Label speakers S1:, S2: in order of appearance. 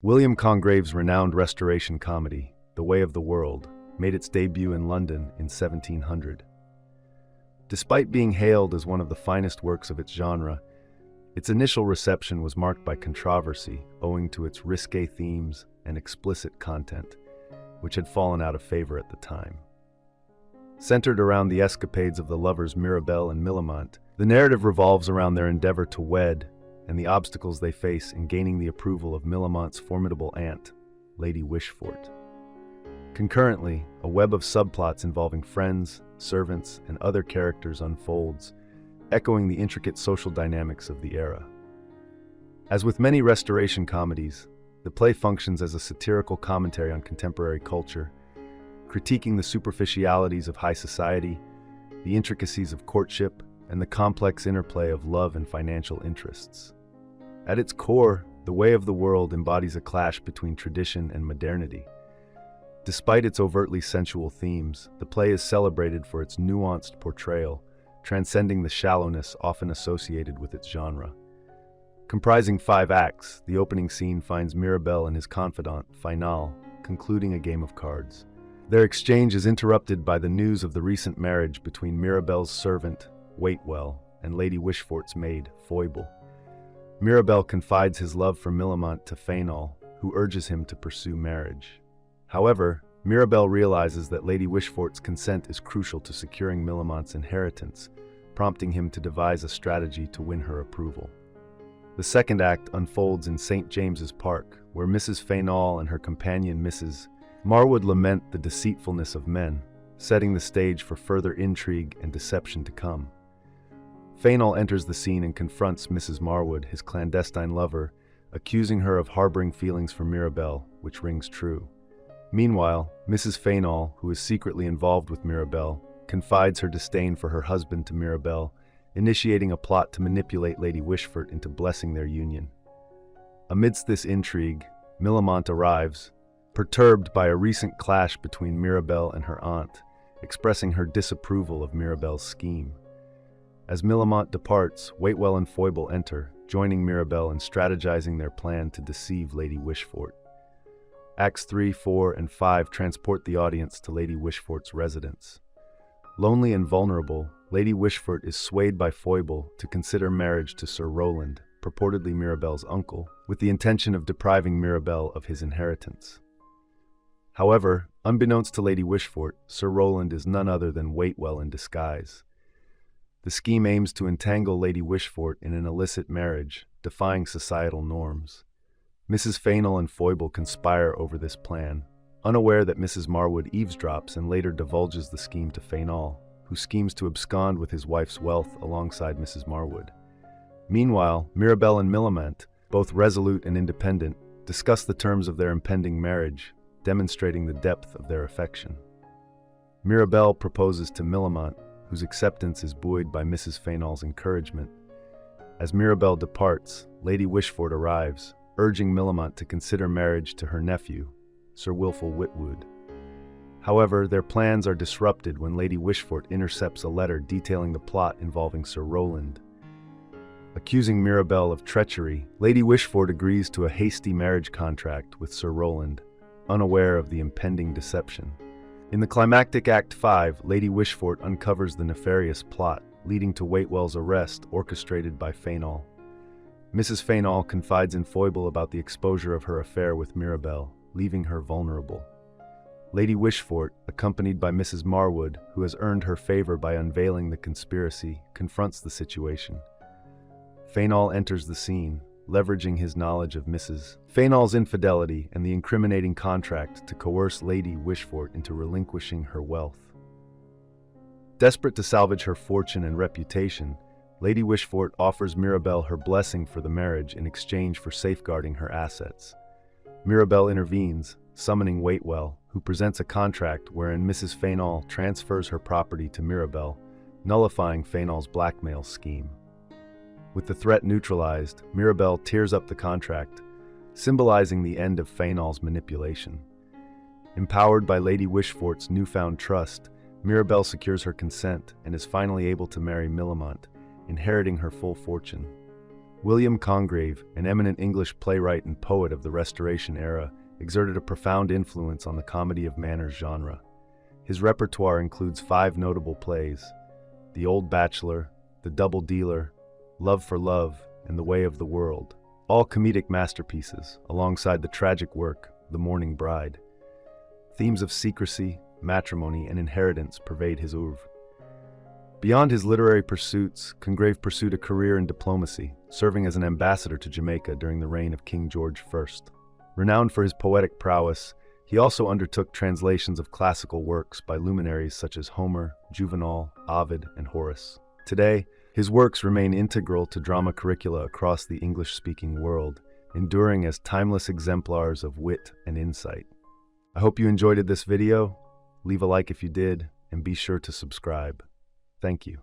S1: William Congreve's renowned Restoration comedy, The Way of the World, made its debut in London in 1700. Despite being hailed as one of the finest works of its genre, its initial reception was marked by controversy owing to its risque themes and explicit content, which had fallen out of favor at the time. Centered around the escapades of the lovers Mirabell and Millamant, the narrative revolves around their endeavor to wed and the obstacles they face in gaining the approval of Millamant's formidable aunt, Lady Wishfort. Concurrently, a web of subplots involving friends, servants, and other characters unfolds, echoing the intricate social dynamics of the era. As with many Restoration comedies, the play functions as a satirical commentary on contemporary culture, critiquing the superficialities of high society, the intricacies of courtship, and the complex interplay of love and financial interests. At its core, The Way of the World embodies a clash between tradition and modernity. Despite its overtly sensual themes, the play is celebrated for its nuanced portrayal, transcending the shallowness often associated with its genre. Comprising 5 acts, the opening scene finds Mirabell and his confidant, Fainal, concluding a game of cards. Their exchange is interrupted by the news of the recent marriage between Mirabell's servant, Waitwell, and Lady Wishfort's maid, Foible. Mirabell confides his love for Millamant to Fainal, who urges him to pursue marriage. However, Mirabell realizes that Lady Wishfort's consent is crucial to securing Millamant's inheritance, prompting him to devise a strategy to win her approval. The second act unfolds in St. James's Park, where Mrs. Fainal and her companion Mrs. Marwood lament the deceitfulness of men, setting the stage for further intrigue and deception to come. Fainal enters the scene and confronts Mrs. Marwood, his clandestine lover, accusing her of harboring feelings for Mirabell, which rings true. Meanwhile, Mrs. Fainal, who is secretly involved with Mirabell, confides her disdain for her husband to Mirabell, initiating a plot to manipulate Lady Wishfort into blessing their union. Amidst this intrigue, Millamant arrives, perturbed by a recent clash between Mirabell and her aunt, expressing her disapproval of Mirabell's scheme. As Millamant departs, Waitwell and Foible enter, joining Mirabell in strategizing their plan to deceive Lady Wishfort. Acts 3, 4, and 5 transport the audience to Lady Wishfort's residence. Lonely and vulnerable, Lady Wishfort is swayed by Foible to consider marriage to Sir Rowland, purportedly Mirabell's uncle, with the intention of depriving Mirabell of his inheritance. However, unbeknownst to Lady Wishfort, Sir Rowland is none other than Waitwell in disguise. The scheme aims to entangle Lady Wishfort in an illicit marriage, defying societal norms. Mrs. Fainal and Foible conspire over this plan, unaware that Mrs. Marwood eavesdrops and later divulges the scheme to Fainal, who schemes to abscond with his wife's wealth alongside Mrs. Marwood. Meanwhile, Mirabell and Millamant, both resolute and independent, discuss the terms of their impending marriage, demonstrating the depth of their affection. Mirabell proposes to Millamant, whose acceptance is buoyed by Mrs. Fainal's encouragement. As Mirabell departs, Lady Wishfort arrives, urging Millamant to consider marriage to her nephew, Sir Wilful Witwoud. However, their plans are disrupted when Lady Wishfort intercepts a letter detailing the plot involving Sir Rowland. Accusing Mirabell of treachery, Lady Wishfort agrees to a hasty marriage contract with Sir Rowland, unaware of the impending deception. In the climactic Act 5, Lady Wishfort uncovers the nefarious plot, leading to Waitwell's arrest orchestrated by Fainal. Mrs. Fainal confides in Foible about the exposure of her affair with Mirabell, leaving her vulnerable. Lady Wishfort, accompanied by Mrs. Marwood, who has earned her favor by unveiling the conspiracy, confronts the situation. Fainal enters the scene, leveraging his knowledge of Mrs. Fainal's infidelity and the incriminating contract to coerce Lady Wishfort into relinquishing her wealth. Desperate to salvage her fortune and reputation, Lady Wishfort offers Mirabell her blessing for the marriage in exchange for safeguarding her assets. Mirabell intervenes, summoning Waitwell, who presents a contract wherein Mrs. Fainal transfers her property to Mirabell, nullifying Fainal's blackmail scheme. With the threat neutralized, Mirabell tears up the contract, symbolizing the end of Fainal's manipulation. Empowered by Lady Wishfort's newfound trust, Mirabell secures her consent and is finally able to marry Millamant, inheriting her full fortune. William Congreve, an eminent English playwright and poet of the Restoration era, exerted a profound influence on the comedy of manners genre. His repertoire includes 5 notable plays: The Old Bachelor, The Double Dealer, Love for Love, and The Way of the World, all comedic masterpieces, alongside the tragic work, The Mourning Bride. Themes of secrecy, matrimony, and inheritance pervade his oeuvre. Beyond his literary pursuits, Congreve pursued a career in diplomacy, serving as an ambassador to Jamaica during the reign of King George I. Renowned for his poetic prowess, he also undertook translations of classical works by luminaries such as Homer, Juvenal, Ovid, and Horace. Today, his works remain integral to drama curricula across the English-speaking world, enduring as timeless exemplars of wit and insight. I hope you enjoyed this video. Leave a like if you did, and be sure to subscribe. Thank you.